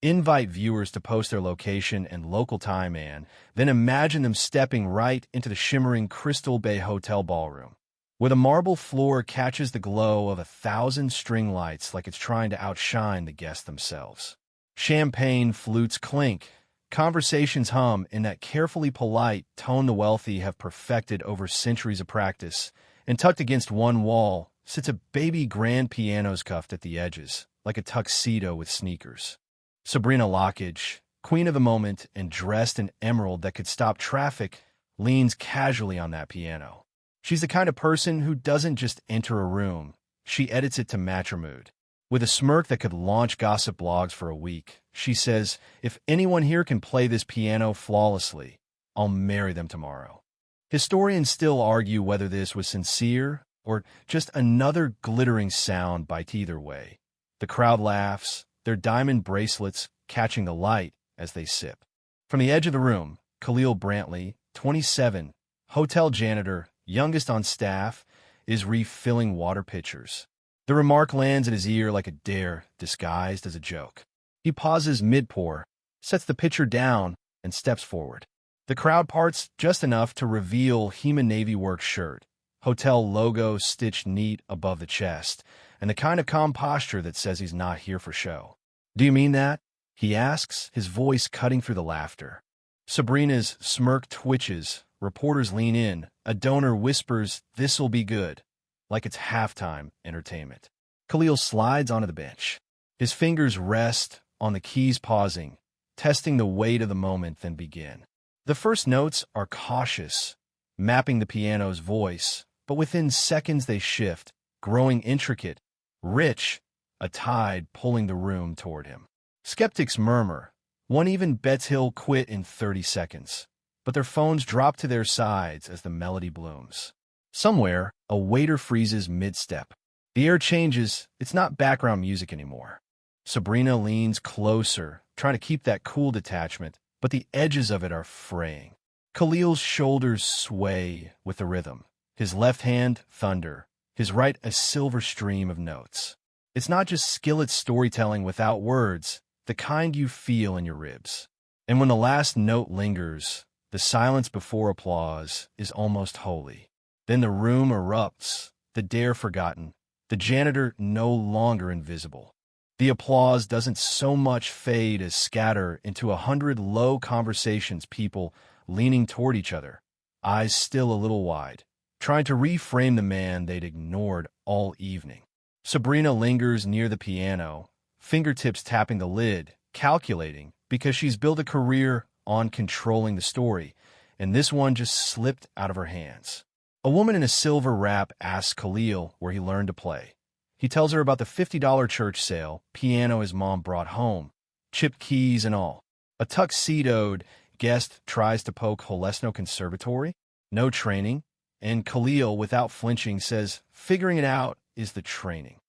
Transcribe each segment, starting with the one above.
Invite viewers to post their location and local time and then imagine them stepping right into the shimmering Crystal Bay Hotel ballroom, where the marble floor catches the glow of 1,000 string lights like it's trying to outshine the guests themselves. Champagne flutes clink, conversations hum in that carefully polite tone the wealthy have perfected over centuries of practice, and tucked against one wall sits a baby grand piano cuffed at the edges, like a tuxedo with sneakers. Sabrina Lockage, queen of the moment and dressed in emerald that could stop traffic, leans casually on that piano. She's the kind of person who doesn't just enter a room, she edits it to match her mood. With a smirk that could launch gossip blogs for a week, she says, "If anyone here can play this piano flawlessly, I'll marry them tomorrow." Historians still argue whether this was sincere or just another glittering sound bite. Either way, the crowd laughs, their diamond bracelets catching the light as they sip. From the edge of the room, Khalil Brantley, 27, hotel janitor, youngest on staff, is refilling water pitchers. The remark lands at his ear like a dare disguised as a joke. He pauses mid-pour, sets the pitcher down, and steps forward. The crowd parts just enough to reveal Hema Navy Works shirt, hotel logo stitched neat above the chest, and the kind of calm posture that says he's not here for show. "Do you mean that?" he asks, his voice cutting through the laughter. Sabrina's smirk twitches, reporters lean in, a donor whispers, "This'll be good," like it's halftime entertainment. Khalil slides onto the bench. His fingers rest on the keys, pausing, testing the weight of the moment, then begin. The first notes are cautious, mapping the piano's voice, but within seconds they shift, growing intricate, rich, a tide pulling the room toward him. Skeptics murmur. One even bets he'll quit in 30 seconds. But their phones drop to their sides as the melody blooms. Somewhere, a waiter freezes mid-step. The air changes. It's not background music anymore. Sabrina leans closer, trying to keep that cool detachment, but the edges of it are fraying. Khalil's shoulders sway with the rhythm. His left hand, thunder. His right, a silver stream of notes. It's not just skillet storytelling without words, the kind you feel in your ribs. And when the last note lingers, the silence before applause is almost holy. Then the room erupts, the dare forgotten, the janitor no longer invisible. The applause doesn't so much fade as scatter into 100 low conversations, people leaning toward each other, eyes still a little wide, trying to reframe the man they'd ignored all evening. Sabrina lingers near the piano, fingertips tapping the lid, calculating, because she's built a career on controlling the story, and this one just slipped out of her hands. A woman in a silver wrap asks Khalil where he learned to play. He tells her about the $50 church sale piano his mom brought home, chipped keys and all. A tuxedoed guest tries to poke Holesno Conservatory, no training, and Khalil, without flinching, says, "Figuring it out is the training."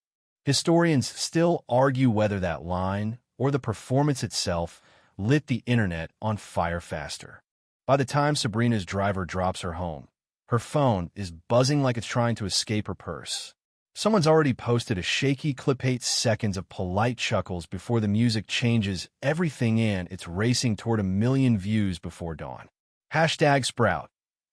Historians still argue whether that line, or the performance itself, lit the internet on fire faster. By the time Sabrina's driver drops her home, her phone is buzzing like it's trying to escape her purse. Someone's already posted a shaky clip, 8 seconds of polite chuckles before the music changes everything, and it's racing toward 1 million views before dawn. Hashtag Sprout.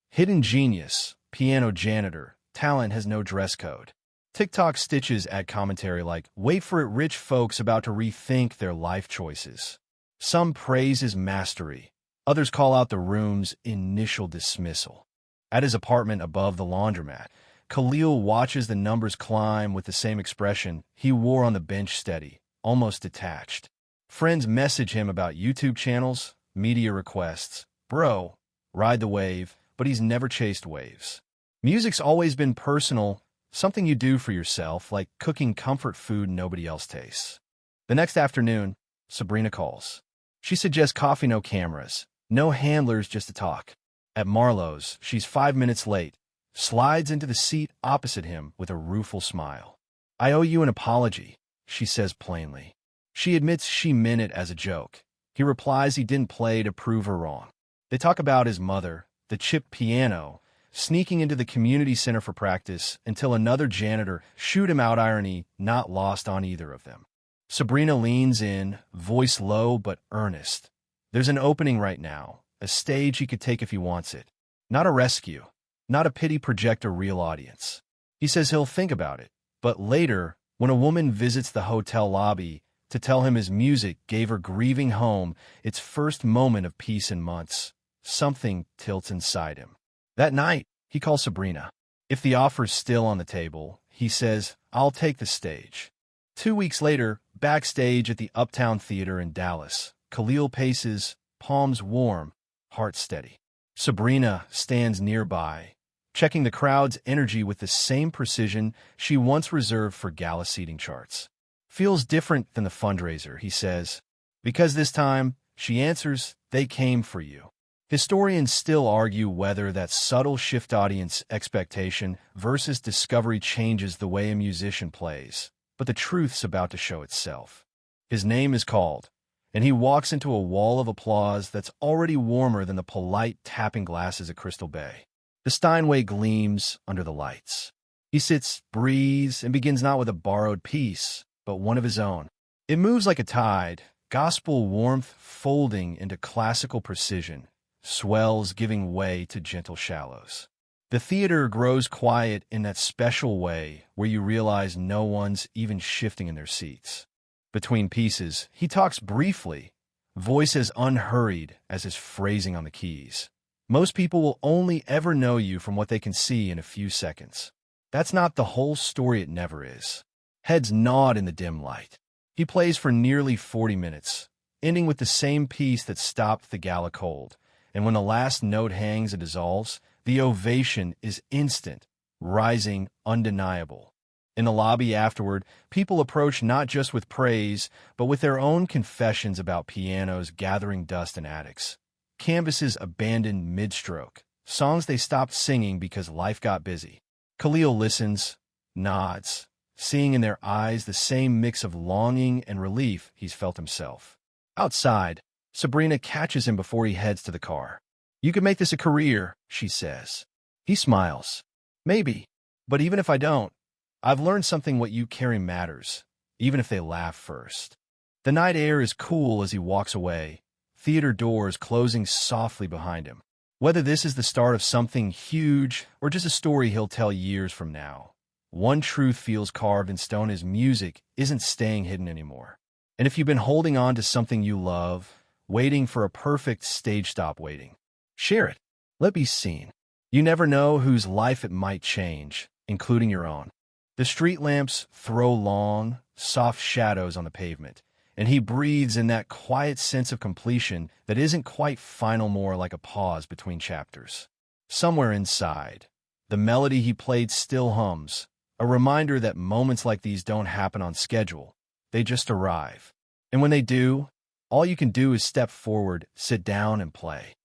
Hidden genius, piano janitor, talent has no dress code. TikTok stitches add commentary like, "Wait for it, rich folks about to rethink their life choices." Some praise his mastery. Others call out the room's initial dismissal. At his apartment above the laundromat, Khalil watches the numbers climb with the same expression he wore on the bench, steady, almost detached. Friends message him about YouTube channels, media requests. Bro, ride the wave, but he's never chased waves. Music's always been personal, something you do for yourself, like cooking comfort food nobody else tastes. The next afternoon, Sabrina calls. She suggests coffee, no cameras, no handlers, just to talk. At Marlowe's, she's 5 minutes late, slides into the seat opposite him with a rueful smile. "I owe you an apology," she says plainly. She admits she meant it as a joke. He replies he didn't play to prove her wrong. They talk about his mother, the chipped piano, sneaking into the community center for practice until another janitor shoot him out, irony not lost on either of them. Sabrina leans in, voice low but earnest. There's an opening right now, a stage he could take if he wants it. Not a rescue, not a pity project a real audience. He says he'll think about it, but later, when a woman visits the hotel lobby to tell him his music gave her grieving home its first moment of peace in months, something tilts inside him. That night, he calls Sabrina. If the offer's still on the table, he says, I'll take the stage. 2 weeks later, backstage at the Uptown Theater in Dallas, Khalil paces, palms warm, heart steady. Sabrina stands nearby, checking the crowd's energy with the same precision she once reserved for gala seating charts. Feels different than the fundraiser, he says. Because this time, she answers, they came for you. Historians still argue whether that subtle shift audience expectation versus discovery changes the way a musician plays, but the truth's about to show itself. His name is called, and he walks into a wall of applause that's already warmer than the polite tapping glasses at Crystal Bay. The Steinway gleams under the lights. He sits, breathes, and begins not with a borrowed piece, but one of his own. It moves like a tide, gospel warmth folding into classical precision, swells giving way to gentle shallows. The theater grows quiet in that special way where you realize no one's even shifting in their seats. Between pieces, he talks briefly, voice as unhurried as his phrasing on the keys. Most people will only ever know you from what they can see in a few seconds. That's not the whole story, it never is. Heads nod in the dim light. He plays for nearly 40 minutes, ending with the same piece that stopped the gala cold. And when the last note hangs and dissolves, the ovation is instant, rising, undeniable. In the lobby afterward, people approach not just with praise, but with their own confessions about pianos gathering dust in attics, canvases abandoned mid-stroke, songs they stopped singing because life got busy. Khalil listens, nods, seeing in their eyes the same mix of longing and relief he's felt himself. Outside, Sabrina catches him before he heads to the car. You could make this a career, she says. He smiles. Maybe, but even if I don't, I've learned something what you carry matters, even if they laugh first. The night air is cool as he walks away, theater doors closing softly behind him. Whether this is the start of something huge or just a story he'll tell years from now, one truth feels carved in stone: his music isn't staying hidden anymore. And if you've been holding on to something you love, waiting for a perfect stage stop waiting, share it. Let be seen. You never know whose life it might change, including your own. The street lamps throw long, soft shadows on the pavement, and he breathes in that quiet sense of completion that isn't quite final, more like a pause between chapters. Somewhere inside, the melody he played still hums, a reminder that moments like these don't happen on schedule. They just arrive. And when they do, all you can do is step forward, sit down, and play.